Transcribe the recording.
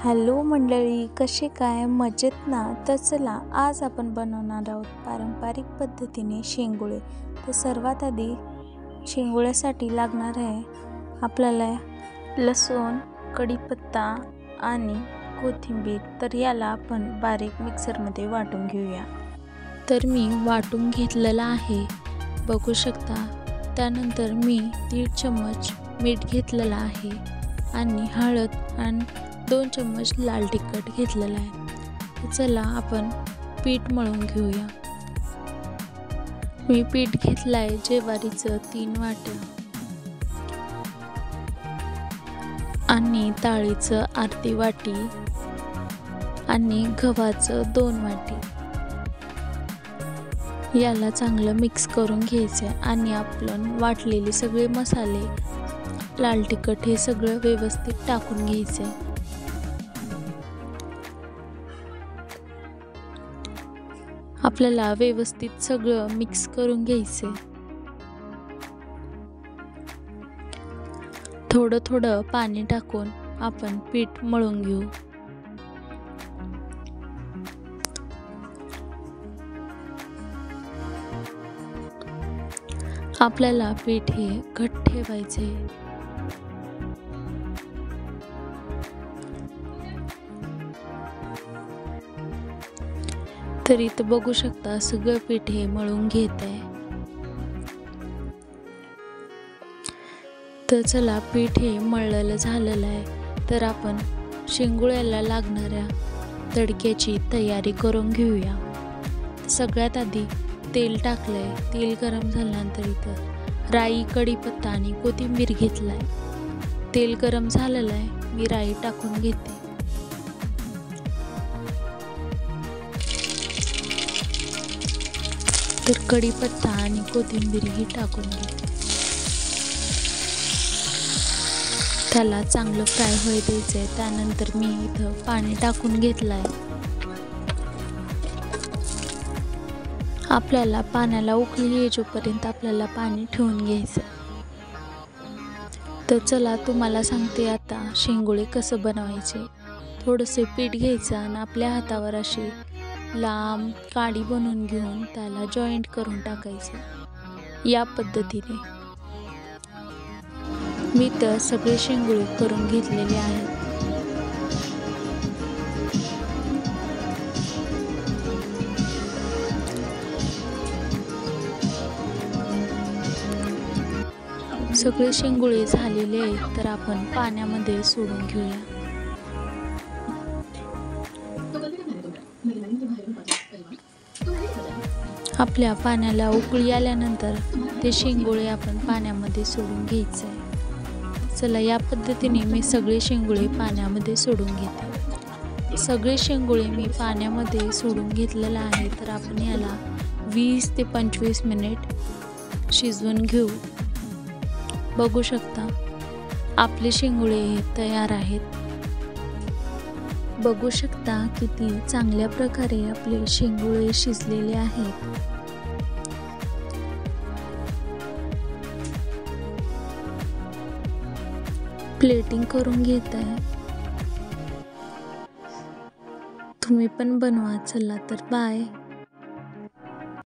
Hello मंडळी, कसे काय मजेत ना? तर चला आज आपण बनवणार आहोत पारंपरिक पद्धतीने शेंगुळे. तर सर्वात आधी शेंगुळ्यासाठी लागणार आहे आपल्याला लसूण, कढीपत्ता आणि कोथिंबीर. तर याला आपण बारीक मिक्सरमध्ये वाटून घेऊया. तर मी वाटून घेतलेला आहे, बघू शकता. त्यानंतर मी 1.5 चम्मच मीठ घेतलेला आहे आणि हळद आणि 2 चम्मच लाल तिखट घेतलेला आहे. चला आपण पीठ मळून घेऊया. मी पीठ घेतलं आहे ज्वारीचं 3 वाट्या आणि डाळीचं अर्धी वाटी आणि गव्हाचं 2 वाटी. याला चांगलं मिक्स करून घ्यायचं आणि आपण वाटलेले सगळे मसाले, लाल तिखट हे सगळं व्यवस्थित टाकून घ्यायचे. आपल्याला व्यवस्थित सगळं मिक्स करून घ्यायचे. थोडं थोडं पाणी टाकून आपण पीठ मळून घेऊ. आपल्याला पीठ हे घट्ट ठेवायचे. तर इथं बघू शकता सगळं पीठ हे मळून घेत आहे. तर चला पीठ हे मळलेलं झालेलं आहे. तर आपण शेंगुळ्याला लागणाऱ्या तडक्याची तयारी करून घेऊया. सगळ्यात आधी तेल टाकलंय. तेल गरम झाल्यानंतर इथं राई, कढीपत्ता आणि कोथिंबीर घेतलाय. तेल गरम झालेलं आहे. मी राई टाकून घेते. तर कढीपत्ता आणि कोथिंबीर ही टाकून घेते. त्याला चांगलं फ्राय होऊ द्यायचंय. त्यानंतर मी इथं पाणी टाकून घेतलंय. आपल्याला पाण्याला उकळी येईपर्यंत आपल्याला पाणी ठेवून घ्यायचं. तर चला तुम्हाला सांगते आता शेंगुळे कसं बनवायचे. थोडंसं पीठ घ्यायचं आणि आपल्या हातावर अशी लांब काडी बनवून घेऊन त्याला जॉईंट करून टाकायचे. या पद्धतीने मी तर सगळे शेंगुळे करून घेतलेले आहेत. सगळे शेंगुळे झालेले आहेत. तर आपण पाण्यामध्ये सोडून घेऊया. आपल्या पाण्याला उकळी आल्यानंतर ते शेंगुळे आपण पाण्यामध्ये सोडून घ्यायचे. चला या पद्धतीने मी सगळे शेंगुळे पाण्यामध्ये सोडून घेते. सगळे शेंगुळे मी पाण्यामध्ये सोडून घेतलेला आहे. तर आपण याला 20 ते 25 मिनिट शिजवून घेऊ. बघू शकता आपले शेंगुळे हे तयार आहेत. बघू शकता किती चांगल्या प्रकारे आपले शेंगुळे शिजलेले आहेत. प्लेटिंग करून घेत आहे. तुम्ही पण बनवा. चला तर बाय.